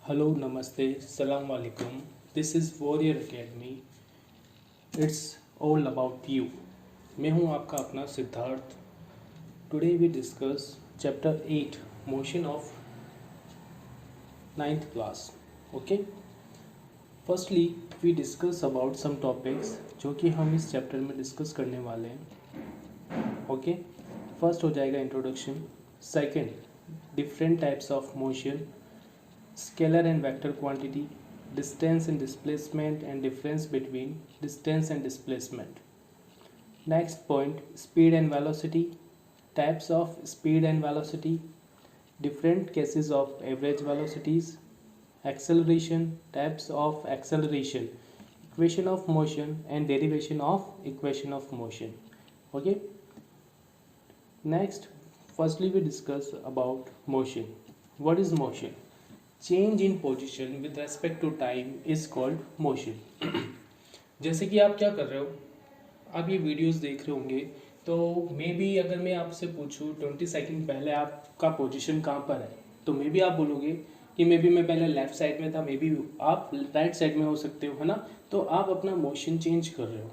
Hello नमस्ते सलाम वालेकुम। This is Warrior Academy. It's all about you. मैं हूं आपका अपना Siddharth. Today we discuss chapter 8 motion of ninth class. Okay, firstly we discuss about some topics जो कि हम इस चैप्टर में डिस्कस करने वाले हैं। ओके, फर्स्ट हो जाएगा introduction. Second, different types of motion, scalar and vector quantity, distance and displacement and difference between distance and displacement. Next point, speed and velocity, types of speed and velocity, different cases of average velocities, acceleration, types of acceleration, equation of motion and derivation of equation of motion. Okay, next, firstly we discuss about motion. What is motion? Change in position with respect to time is called motion. जैसे कि आप क्या कर रहे हो, आप ये videos देख रहे होंगे, तो मे बी अगर मैं आपसे पूछूं 20 सेकंड पहले आपका पोजीशन कहाँ पर है, तो मे बी आप बोलोगे कि मे बी मैं पहले लेफ्ट साइड में था, मे बी आप राइट साइड में हो सकते हो, है ना। तो आप अपना मोशन चेंज कर रहे हो।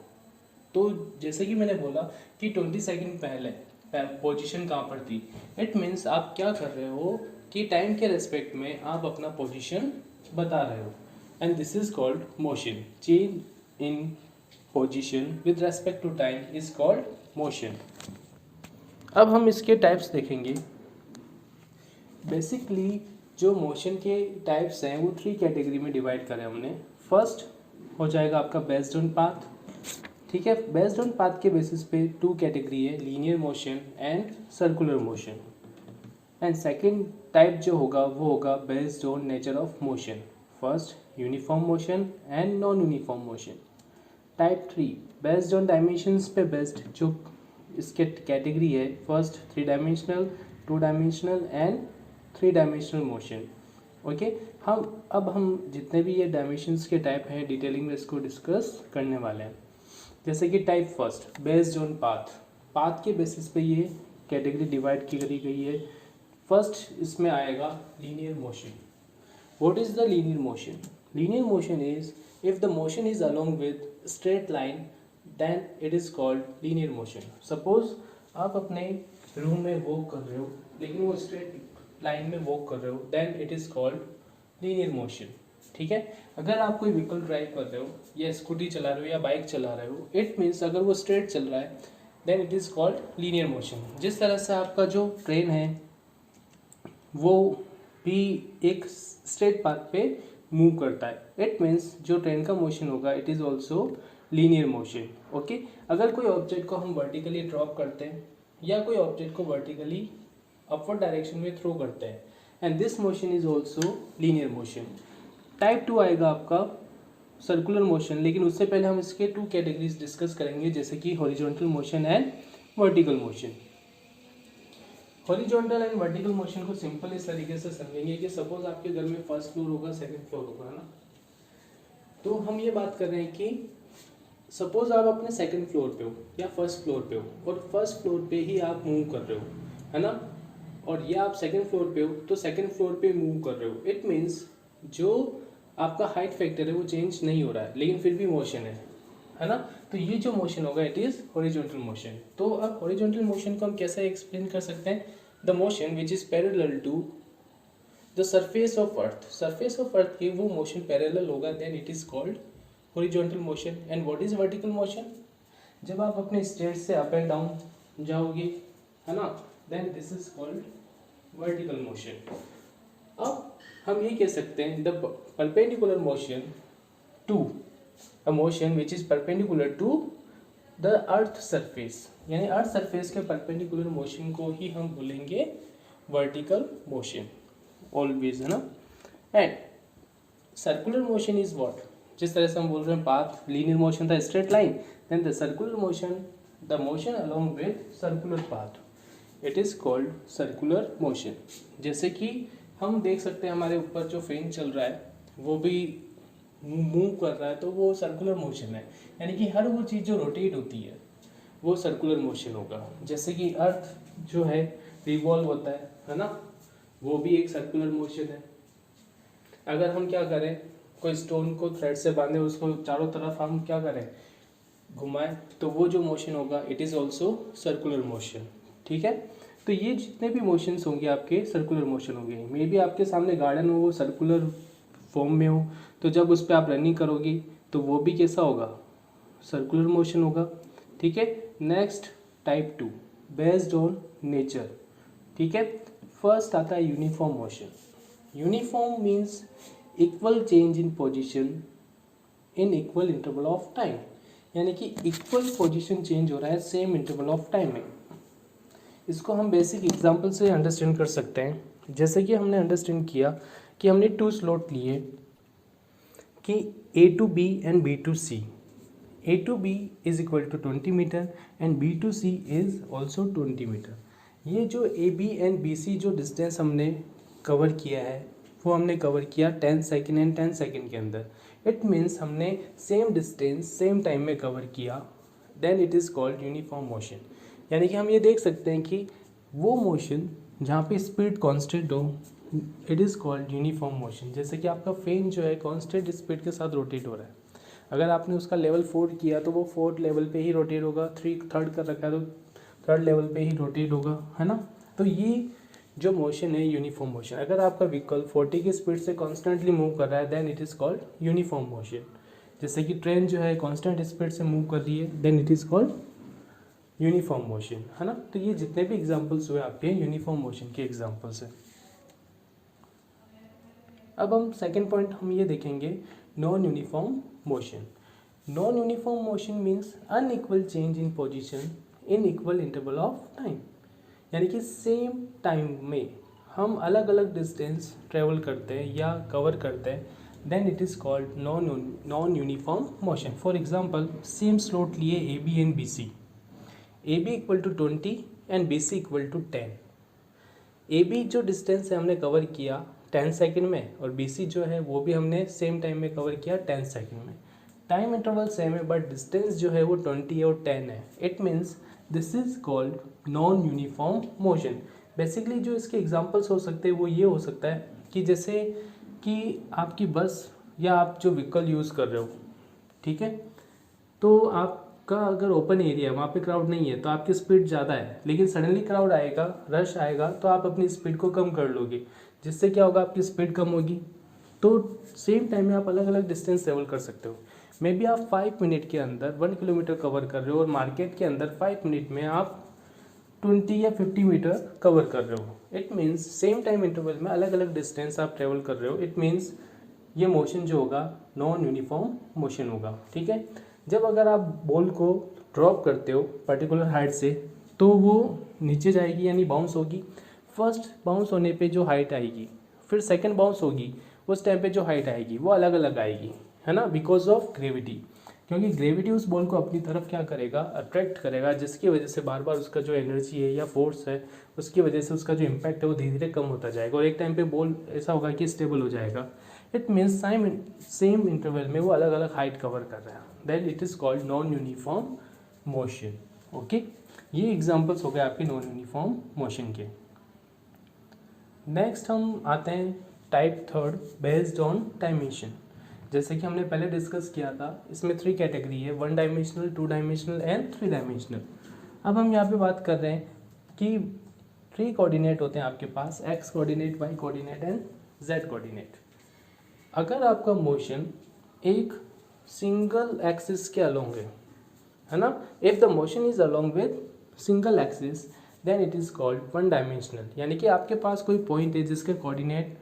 तो जैसे कि मैंने बोला कि 20 सेकंड पहले पोजीशन कहाँ पर थी, इट मीन्स आप क्या कर रहे हो कि टाइम के रेस्पेक्ट में आप अपना पोजीशन बता रहे हो, and this is called motion. Change in position with respect to time is called motion. अब हम इसके टाइप्स देखेंगे। बेसिकली जो मोशन के टाइप्स हैं वो 3 कैटेगरी में डिवाइड करें हमने। फर्स्ट हो जाएगा आपका बेस्ड ऑन पाथ। ठीक है, बेस्ड ऑन पाथ के बेसिस पे 2 कैटेगरी है, linear motion and circular motion. And second type जो होगा वो होगा based on nature of motion. First uniform motion and non uniform motion. Type 3 based on dimensions पे बेस्ड जो इसके कैटेगरी है, first 3 dimensional, 2 dimensional and 3 dimensional motion. Okay, हम जितने भी ये डायमेंशंस के टाइप हैं डिटेलिंग में इसको डिस्कस करने वाले हैं। जैसे कि type first based on path, path के बेसिस पे ये कैटेगरी डिवाइड की करी गई है। फर्स्ट इसमें आएगा linear motion. What is the linear motion? Linear motion is if the motion is along with straight line then it is called linear motion. Suppose आप अपने रूम में वॉक कर रहे हो लेकिन वो स्ट्रेट लाइन में वॉक कर रहे हो, then it is called linear motion. ठीक है, अगर आप कोई व्हीकल ड्राइव कर रहे हो या स्कूटी चला रहे हो या बाइक चला रहे हो, इट मीन्स अगर वो स्ट्रेट चल रहा है then it is called linear motion. जिस तरह से आपका जो ट्रेन है वो भी एक स्ट्रेट पाथ पे मूव करता है, इट मीन्स जो ट्रेन का मोशन होगा it is also linear motion. Okay, अगर कोई ऑब्जेक्ट को हम वर्टिकली ड्रॉप करते हैं या कोई ऑब्जेक्ट को वर्टिकली अपवर्ड डायरेक्शन में थ्रो करते हैं, and this motion is also linear motion. Type 2 आएगा आपका सर्कुलर मोशन, लेकिन उससे पहले हम इसके 2 कैटेगरीज डिस्कस करेंगे, जैसे कि horizontal motion and vertical motion. Horizontal and vertical motion को सिंपल इस तरीके से समझेंगे कि सपोज आपके घर में फर्स्ट फ्लोर होगा, सेकंड फ्लोर होगा, है ना। तो हम ये बात कर रहे हैं कि सपोज आप अपने सेकंड फ्लोर पे हो या फर्स्ट फ्लोर पे हो और फर्स्ट फ्लोर पे ही आप मूव कर रहे हो, है ना, और ये आप सेकंड फ्लोर पे हो तो सेकंड फ्लोर पे मूव कर रहे हो, इट मीन्स जो आपका हाइट फैक्टर है वो चेंज नहीं हो रहा है लेकिन फिर भी मोशन है ना। तो ये जो मोशन होगा इट इज हॉरिजॉन्टल मोशन। तो अब हॉरिजॉन्टल मोशन को हम कैसे एक्सप्लेन कर सकते हैं? The motion which is parallel to the surface of earth. Surface of earth के वो मोशन पैरेलल होगा, then it is called horizontal motion. And what is vertical motion? जब आप अपने स्टेट से अप एंड डाउन जाओगे, है ना, then this is called vertical motion. अब हम ये कह सकते हैं the perpendicular motion to a motion which is perpendicular to the earth surface, यानी अर्थ सरफेस के परपेंडिकुलर मोशन को ही हम बोलेंगे वर्टिकल मोशन ऑलवेज, है ना। And circular motion is what? जिस तरह से हम बोल रहे हैं पाथ लीनियर मोशन था straight line, then the circular motion the motion along with circular path, it is called circular motion. जैसे कि हम देख सकते हैं हमारे ऊपर जो फैन चल रहा है वो भी मूव कर रहा है, तो वो सर्कुलर मोशन है, यानी कि हर वो चीज़ जो रोटेट होती है वो सर्कुलर मोशन होगा। जैसे कि अर्थ जो है रिवॉल्व होता है ना, वो भी एक सर्कुलर मोशन है। अगर हम क्या करें, कोई स्टोन को थ्रेड से बांधे, उसको चारों तरफ हम क्या करें, घुमाएं, तो वो जो मोशन होगा it is also circular motion. ठीक है, तो ये जितने भी मोशंस होंगे आपके सर्कुलर मोशन होंगे। मे बी आपके सामने गार्डन हो, वो सर्कुलर फॉर्म में हो, तो जब उस पर आप रनिंग करोगी तो वो भी कैसा होगा, सर्कुलर मोशन होगा। ठीक है, next type 2 based on nature. ठीक है, फर्स्ट आता है uniform motion. Uniform means equal change in position in equal interval of time, यानी कि इक्वल पोजीशन चेंज हो रहा है सेम इंटरवल ऑफ टाइम में। इसको हम बेसिक एग्जांपल से अंडरस्टैंड कर सकते हैं। जैसे कि हमने अंडरस्टैंड किया कि हमने 2 स्लॉट लिए कि A to B and B to C. A to B is equal to 20 metre and B to C is also 20 metre. ये जो AB and BC जो डिस्टेंस हमने कवर किया है वो हमने कवर किया 10 सेकेंड एंड 10 सेकेंड के अंदर। इट मीन्स हमने सेम डिस्टेंस सेम टाइम में कवर किया, then it is called uniform motion. यानी कि हम ये देख सकते हैं कि वो मोशन जहाँ पे स्पीड कांस्टेंट हो it is called uniform motion. जैसे कि आपका फैन जो है कांस्टेंट स्पीड के साथ रोटेट हो रहा है, अगर आपने उसका लेवल 4 किया तो वो 4th लेवल पे ही रोटेट होगा, 3rd कर रखा है तो 3rd लेवल पे ही रोटेट होगा, है ना। तो ये जो मोशन है यूनिफॉर्म मोशन। अगर आपका व्हीकल 40 की स्पीड से कॉन्स्टेंटली मूव कर रहा है then it is called uniform motion. जैसे कि ट्रेन जो है कॉन्स्टेंट स्पीड से मूव कर रही है then it is called uniform motion, है ना। तो ये जितने भी एग्जाम्पल्स हुए आपके यूनिफॉर्म मोशन के एग्जाम्पल्स हैं। अब हम सेकेंड पॉइंट हम ये देखेंगे non uniform motion. Non uniform motion means unequal change in position in equal interval of time, यानी कि सेम टाइम में हम अलग अलग डिस्टेंस ट्रेवल करते हैं या कवर करते हैं then it is called non uniform motion. For example same slot लिए A B and B C, A B equal to 20 and B C equal to 10। A B जो डिस्टेंस है हमने cover किया 10 सेकेंड में और B C जो है वो भी हमने सेम टाइम में कवर किया 10 सेकेंड में। टाइम इंटरवल सेम है बट डिस्टेंस जो है वो 20 और 10 है। It means this is called non uniform motion. Basically जो इसके एग्जांपल्स हो सकते हैं वो ये हो सकता है कि जैसे कि आपकी बस या आप जो व्हीकल यूज़ कर रहे हो, ठीक है, तो आपका अगर ओपन एरिया है वहाँ पे क्राउड नहीं है तो आपकी स्पीड ज़्यादा है, लेकिन सडनली क्राउड आएगा, रश आएगा तो आप अपनी स्पीड को कम कर लोगे, जिससे क्या होगा आपकी स्पीड कम होगी। तो सेम टाइम में आप अलग अलग डिस्टेंस ट्रेवल कर सकते हो। मे बी आप 5 मिनट के अंदर 1 किलोमीटर कवर कर रहे हो और मार्केट के अंदर 5 मिनट में आप 20 या 50 मीटर कवर कर रहे हो। It means same time interval में अलग अलग डिस्टेंस आप ट्रेवल कर रहे हो। इट मीन्स ये मोशन जो होगा नॉन यूनिफॉर्म मोशन होगा। ठीक है, जब अगर आप बॉल को ड्रॉप करते हो पर्टिकुलर हाइट से तो वो नीचे जाएगी यानी बाउंस होगी। फर्स्ट बाउंस होने पे जो हाइट आएगी, फिर सेकंड बाउंस होगी, उस टाइम पे जो हाइट आएगी वो अलग अलग आएगी, है ना, बिकॉज ऑफ ग्रेविटी। क्योंकि ग्रेविटी उस बॉल को अपनी तरफ क्या करेगा, अट्रैक्ट करेगा, जिसकी वजह से बार बार उसका जो एनर्जी है या फोर्स है उसकी वजह से उसका जो इम्पैक्ट है वो धीरे धीरे कम होता जाएगा और एक टाइम पे बॉल ऐसा होगा कि स्टेबल हो जाएगा। इट मीन्स सेम इंटरवल में वो अलग अलग हाइट कवर कर रहा है, then it is called non uniform motion. Okay, ये एग्जाम्पल्स हो गए आपके नॉन यूनिफॉर्म मोशन के। नेक्स्ट हम आते हैं टाइप 3 बेस्ड ऑन डायमेंशन। जैसे कि हमने पहले डिस्कस किया था, इसमें 3 कैटेगरी है, 1 डायमेंशनल, 2 डायमेंशनल एंड 3 डायमेंशनल। अब हम यहाँ पे बात कर रहे हैं कि 3 कोऑर्डिनेट होते हैं आपके पास, X coordinate, Y coordinate and Z coordinate. अगर आपका मोशन एक सिंगल एक्सिस के अलोंग है ना, if the motion is along with single axis then it is called 1 dimensional. यानी कि आपके पास कोई पॉइंट है जिसका कोऑर्डिनेट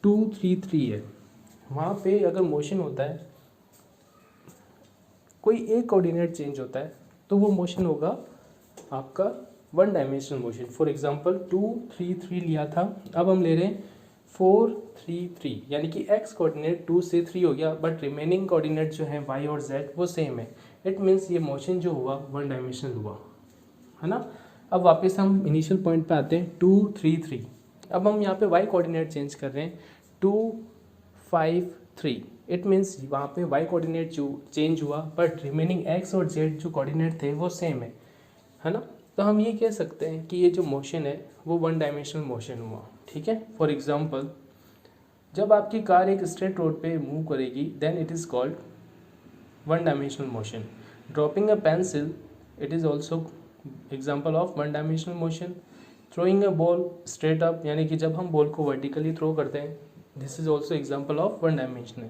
2, 3, 3 है, वहाँ पे अगर मोशन होता है, कोई एक कोऑर्डिनेट चेंज होता है तो वो मोशन होगा आपका 1 डायमेंशनल मोशन। फॉर एग्जांपल 2, 3, 3 लिया था, अब हम ले रहे हैं 4, 3, 3, यानी कि एक्स कोऑर्डिनेट 2 से 3 हो गया बट रिमेनिंग कोऑर्डिनेट जो है वाई और जेड वो सेम है। इट मीन्स ये मोशन जो हुआ 1 डायमेंशनल हुआ, है ना। अब वापस हम इनिशियल पॉइंट पे आते हैं 2, 3, 3। अब हम यहाँ पे वाई कोऑर्डिनेट चेंज कर रहे हैं 2, 5, 3। इट मीन्स वहाँ पे वाई कोऑर्डिनेट जो चेंज हुआ बट रिमेनिंग एक्स और जेड जो कोऑर्डिनेट थे वो सेम है ना। तो हम ये कह सकते हैं कि ये जो मोशन है वो 1 डायमेंशनल मोशन हुआ। ठीक है, फॉर एग्जांपल जब आपकी कार एक स्ट्रेट रोड पे मूव करेगी then it is called one dimensional motion. Dropping a pencil it is also example of one dimensional motion. Throwing a ball straight up यानी कि जब हम बॉल को वर्टिकली थ्रो करते हैं this is also example of one dimensional.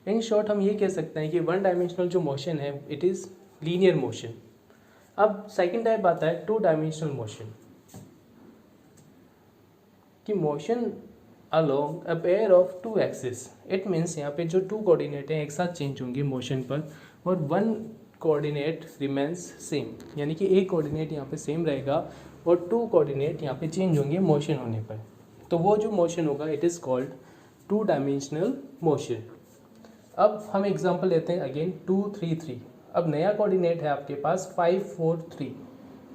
In short हम ये कह सकते हैं कि वन डायमेंशनल जो मोशन है इट इज़ लीनियर मोशन. अब सेकेंड टाइप आता है टू डायमेंशनल मोशन कि motion along a pair of two axis. It means यहाँ पे जो टू कोऑर्डिनेट हैं एक साथ चेंज होंगे मोशन पर और वन कोऑर्डिनेट रिमेंस सेम यानी कि एक कोऑर्डिनेट यहाँ पे सेम रहेगा और टू कोऑर्डिनेट यहाँ पे चेंज होंगे मोशन होने पर. तो वो जो मोशन होगा it is called to dimensional motion. अब हम एग्जांपल लेते हैं अगेन 2 3 3. अब नया कोऑर्डिनेट है आपके पास 5 4 3.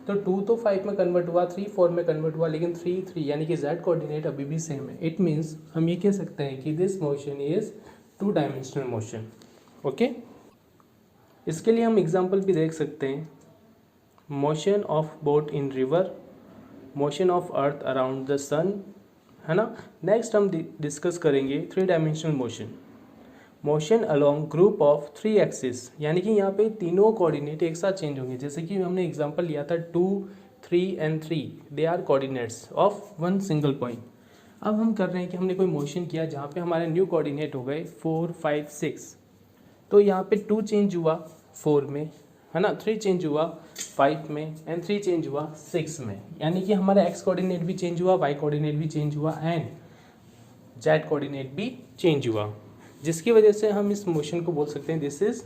तो 2 तो 5 में कन्वर्ट हुआ, 3 4 में कन्वर्ट हुआ, लेकिन 3 3 यानी कि z कोऑर्डिनेट अभी भी सेम है. इट मीन्स हम ये कह सकते हैं कि this motion is two dimensional motion. Okay, इसके लिए हम एग्जांपल भी देख सकते हैं. Motion of boat in river, motion of earth around the sun, है ना. नेक्स्ट हम डिस्कस करेंगे three dimensional motion. Motion along group of three axis यानी कि यहाँ पे तीनों कोऑर्डिनेट एक साथ चेंज होंगे. जैसे कि हमने एग्जांपल लिया था 2 3 and 3 they are coordinates of one single point. अब हम कर रहे हैं कि हमने कोई मोशन किया जहाँ पे हमारे न्यू कोऑर्डिनेट हो गए 4 5 6. तो यहाँ पे 2 चेंज हुआ 4 में, है ना, 3 चेंज हुआ 5 में एंड 3 चेंज हुआ 6 में. यानी कि हमारा एक्स कोऑर्डिनेट भी चेंज हुआ, वाई कोऑर्डिनेट भी चेंज हुआ एंड जेड कोऑर्डिनेट भी चेंज हुआ, जिसकी वजह से हम इस मोशन को बोल सकते हैं दिस इज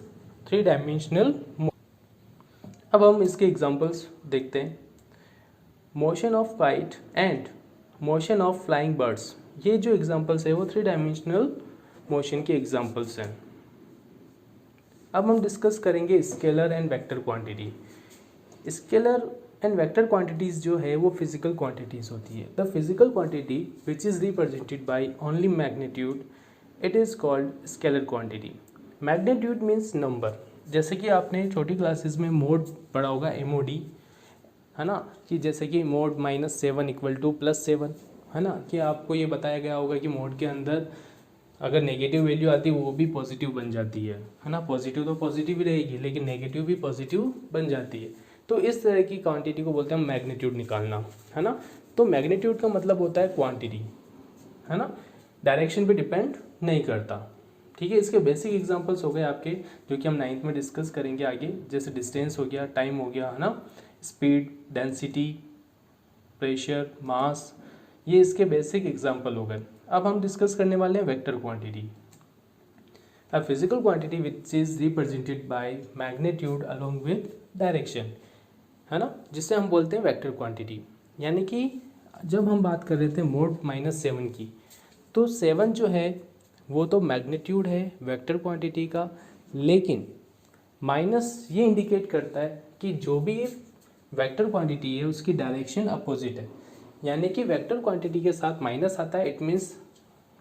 थ्री डायमेंशनल. अब हम इसके एग्जांपल्स देखते हैं. Motion of kite and motion of flying birds, ये जो एग्जांपल्स है वो थ्री डायमेंशनल मोशन के एग्जांपल्स हैं. अब हम डिस्कस करेंगे scalar and vector quantity. Scalar and vector quantities जो है वो फिजिकल क्वांटिटीज़ होती है. The physical quantity which is represented by only magnitude it is called scalar quantity. Magnitude means number. जैसे कि आपने छोटी क्लासेस में मोड पढ़ा होगा, MOD, है ना, कि जैसे कि मोड -7 = +7, है ना, कि आपको ये बताया गया होगा कि मोड के अंदर अगर नेगेटिव वैल्यू आती है वो भी पॉजिटिव बन जाती है ना. पॉजिटिव तो पॉजिटिव ही रहेगी लेकिन नेगेटिव भी पॉजिटिव बन जाती है. तो इस तरह की क्वांटिटी को बोलते हैं मैग्नीट्यूड निकालना, है ना. तो मैग्नीट्यूड का मतलब होता है क्वांटिटी, है ना, डायरेक्शन पे डिपेंड नहीं करता. ठीक है, इसके बेसिक एग्जांपल्स हो गए आपके जो कि हम 9th में डिस्कस करेंगे आगे. जैसे डिस्टेंस हो गया, टाइम हो गया, है ना, स्पीड, डेंसिटी, प्रेशर, मास, ये इसके बेसिक एग्जांपल हो गए. अब हम डिस्कस करने वाले हैं vector quantity. A physical quantity which is represented by magnitude along with direction, है ना, जिससे हम बोलते हैं वेक्टर क्वांटिटी. यानी कि जब हम बात कर रहे थे मोड -7 की, तो 7 जो है वो तो मैग्नीट्यूड है वेक्टर क्वांटिटी का, लेकिन माइनस ये इंडिकेट करता है कि जो भी वेक्टर क्वांटिटी है उसकी डायरेक्शन अपोजिट है. यानी कि वेक्टर क्वांटिटी के साथ माइनस आता है, इट मीन्स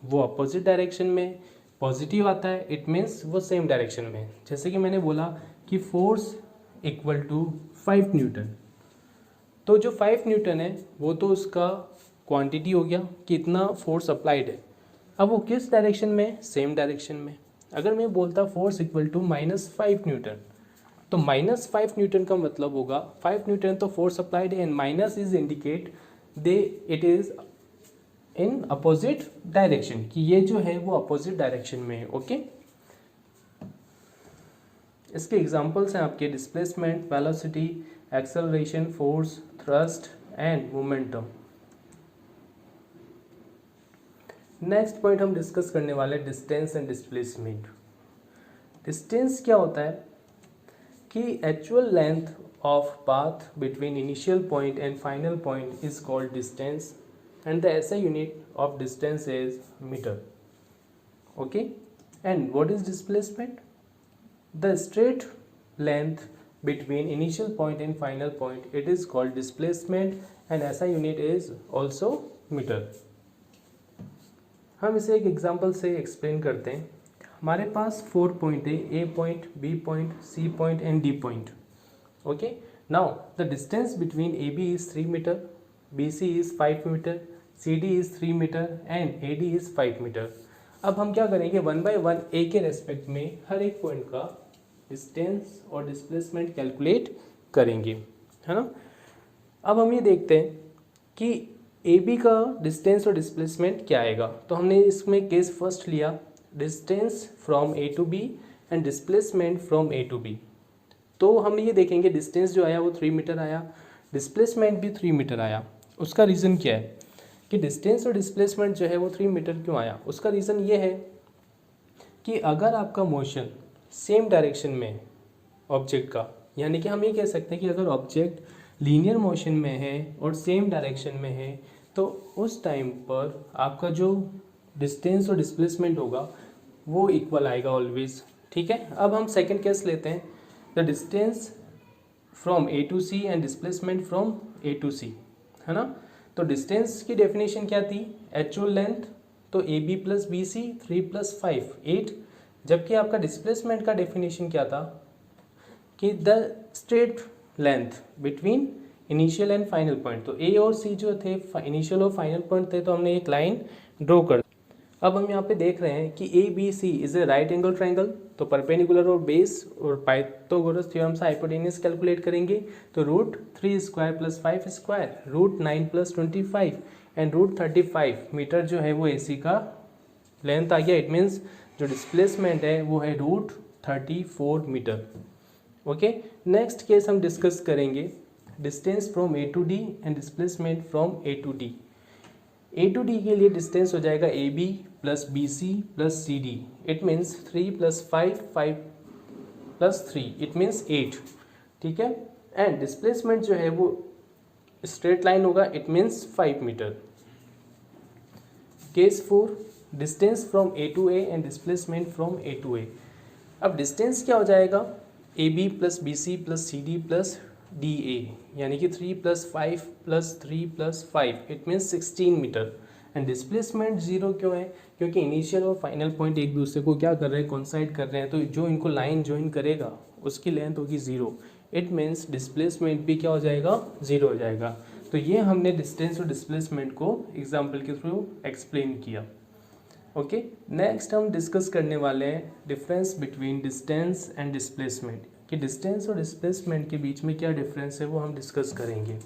वो अपोजिट डायरेक्शन में. पॉजिटिव आता है, इट मीन्स वो सेम डायरेक्शन में. जैसे कि मैंने बोला कि फोर्स = 5 न्यूटन. तो जो 5 न्यूटन है वो तो उसका क्वांटिटी हो गया, कितना फोर्स अप्लाइड है. अब वो किस डायरेक्शन में, सेम डायरेक्शन में. अगर मैं बोलता फोर्स = -5 न्यूटन, तो -5 न्यूटन का मतलब होगा 5 न्यूटन तो फोर्स अप्लाइड है and minus is indicate they it is in opposite direction, कि ये जो है वो अपोजिट डायरेक्शन में है. ओके, इसके एग्जांपल्स हैं आपके displacement, velocity, acceleration, force, thrust and momentum. Next point हम डिस्कस करने वाले डिस्टेंस एंड डिस्प्लेसमेंट. डिस्टेंस क्या होता है कि actual length of path between initial point and final point is called distance and the SI unit of distance is metre. Okay, and what is displacement? The straight length between initial point and final point it is called displacement and SI unit is also meter. हम इसे एक example से explain करते हैं. हमारे पास 4 point है, A point, B point, C point and D point. Okay, now the distance between AB is 3 metre, BC is 5 metre, CD is 3 metre and AD is 5 metre. अब हम क्या करेंगे, 1 बाय 1 ए के रेस्पेक्ट में हर एक पॉइंट का distance और displacement calculate करेंगे, है ना। अब हम ये देखते हैं कि AB का डिस्टेंस और डिस्प्लेसमेंट क्या आएगा। तो हमने इसमें केस फर्स्ट लिया, distance from A to B and displacement from A to B। तो हम ये देखेंगे डिस्टेंस जो आया वो 3 मीटर आया, डिस्प्लेसमेंट भी 3 मीटर आया। उसका रीज़न क्या है कि डिस्टेंस और डिस्प्लेसमेंट जो है वो 3 मीटर क्यों आया। उसका रीज़न ये है कि अगर आपका मोशन सेम डायरेक्शन में है ऑब्जेक्ट का, यानी कि हम ये कह सकते हैं कि अगर ऑब्जेक्ट लीनियर मोशन में है और सेम डायरेक्शन में है तो उस टाइम पर आपका जो डिस्टेंस और डिस्प्लेसमेंट होगा वो इक्वल आएगा ऑलवेज। ठीक है, अब हम सेकंड केस लेते हैं, the distance from A to C and displacement from A to C, है ना। तो डिस्टेंस की डेफिनेशन क्या थी, एक्चुअल लेंथ, तो AB प्लस BC 3 प्लस 5 8, जबकि आपका डिस्प्लेसमेंट का डेफिनेशन क्या था कि the straight length between initial and final point. तो A और C जो थे इनिशियल और फाइनल पॉइंट थे, तो हमने एक लाइन ड्रॉ कर। अब हम यहाँ पे देख रहे हैं कि ABC is a right angle triangle, तो परपेंडिकुलर और बेस और पाइथागोरस थ्योरम से हाइपोटेन्यूस कैलकुलेट करेंगे। तो root 3 square plus 5 square root 9 plus 25 and root 35 metre जो है वो AC का लेंथ आ गया। इट मीन्स जो डिस्प्लेसमेंट है वो है root 34 metre. Okay, next case हम डिस्कस करेंगे distance from A to D and displacement from A to D। A to D के लिए डिस्टेंस हो जाएगा AB plus BC plus CD, it means 3 plus 5 5 plus 3 it means 8। ठीक है, and displacement जो है वो स्ट्रेट लाइन होगा, it means 5 metre. Case 4, distance from A to A and displacement from A to A। अब distance क्या हो जाएगा, AB plus BC plus CD plus DA, यानी कि 3 plus 5 plus 3 plus 5 it means 16 metre. And displacement 0 क्यों है, क्योंकि initial और फाइनल पॉइंट एक दूसरे को क्या कर रहे हैं, कोइंसाइड कर रहे हैं, तो जो इनको लाइन ज्वाइन करेगा उसकी लेंथ होगी 0। इट मीन्स डिस्प्लेसमेंट भी क्या हो जाएगा, 0 हो जाएगा। तो ये हमने डिस्टेंस और डिस्प्लेसमेंट को एग्जाम्पल के थ्रू एक्सप्लेन किया। ओके, नेक्स्ट हम डिस्कस करने वाले हैं difference between distance and displacement, कि डिस्टेंस और डिस्प्लेसमेंट के बीच में क्या डिफरेंस है वो हम डिस्कस करेंगे।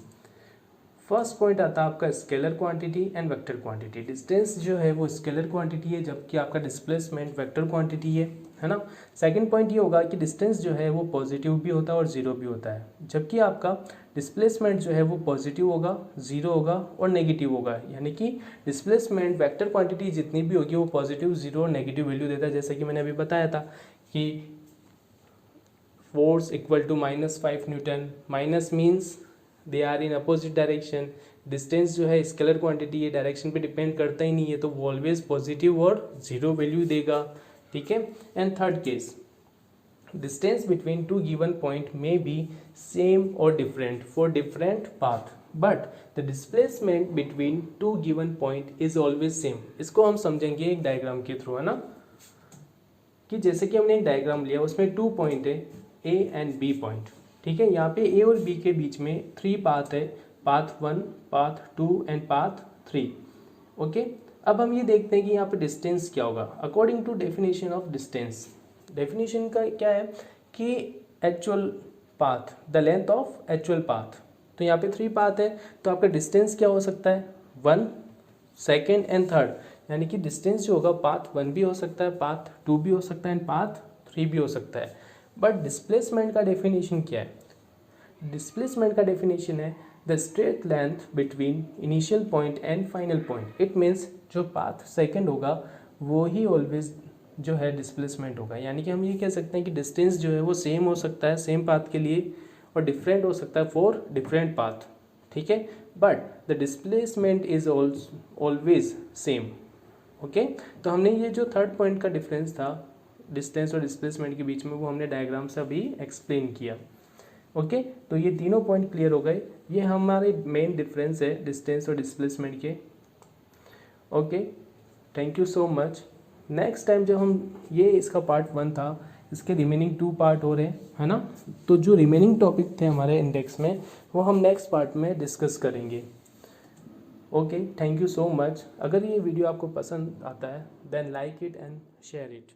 फर्स्ट पॉइंट आता है आपका scalar quantity and vector quantity. Distance जो है वो स्केलर क्वांटिटी है, जबकि आपका डिस्प्लेसमेंट वेक्टर क्वांटिटी है ना। सेकंड पॉइंट ये होगा कि डिस्टेंस जो है वो पॉजिटिव भी होता है और जीरो भी होता है, जबकि आपका डिस्प्लेसमेंट जो है वो पॉजिटिव होगा, जीरो होगा और नेगेटिव होगा। यानी कि डिस्प्लेसमेंट वेक्टर क्वांटिटी जितनी भी होगी वो पॉजिटिव, जीरो और नेगेटिव वैल्यू देता है। जैसे कि मैंने अभी बताया था कि force equal to -5 newton, minus means they are in opposite direction. Distance जो है स्केलर क्वांटिटी है, डायरेक्शन पे डिपेंड करता ही नहीं है, तो वो ऑलवेज पॉजिटिव और जीरो वैल्यू देगा। ठीक है, and third case, distance between two given point में बी सेम और different for different path, but the displacement between two given point is always same. इसको हम समझेंगे एक डायग्राम के थ्रू, है ना, कि जैसे कि हमने एक डायग्राम लिया, उसमें 2 पॉइंट है A एंड B पॉइंट। ठीक है, यहाँ पे A और B के बीच में 3 पाथ है, path 1, path 2 and path 3। Okay, अब हम ये देखते हैं कि यहाँ पे डिस्टेंस क्या होगा according to definition of distance. Definition का क्या है कि actual path, the length of actual path. तो यहाँ पे 3 पाथ है, तो आपका डिस्टेंस क्या हो सकता है, 1, सेकेंड एंड थर्ड। यानी कि डिस्टेंस जो होगा पाथ 1 भी हो सकता है, पाथ 2 भी हो सकता है एंड पाथ 3 भी हो सकता है। बट डिस्प्लेसमेंट का डेफिनेशन क्या है, डिस्प्लेसमेंट का डेफिनेशन है the straight length between initial point and final point. It means जो पाथ सेकंड होगा वो ही ऑलवेज जो है डिस्प्लेसमेंट होगा। यानी कि हम ये कह सकते हैं कि डिस्टेंस जो है वो सेम हो सकता है सेम पाथ के लिए और डिफरेंट हो सकता है फॉर डिफरेंट पाथ। ठीक है, but the displacement is always same. Okay, तो हमने ये जो थर्ड पॉइंट का डिफरेंस था डिस्टेंस और डिस्प्लेसमेंट के बीच में, वो हमने डायग्राम से अभी एक्सप्लेन किया। ओके, तो ये तीनों पॉइंट क्लियर हो गए। ये हमारे मेन डिफरेंस है डिस्टेंस और डिस्प्लेसमेंट के। Okay, thank you so much. Next time जब हम ये इसका पार्ट 1 था, इसके रिमेनिंग 2 पार्ट हो रहे हैं, है ना। तो जो रिमेनिंग टॉपिक थे हमारे इंडेक्स में वो हम नेक्स्ट पार्ट में डिस्कस करेंगे। Okay, thank you so much. अगर ये वीडियो आपको पसंद आता है then like it and share it.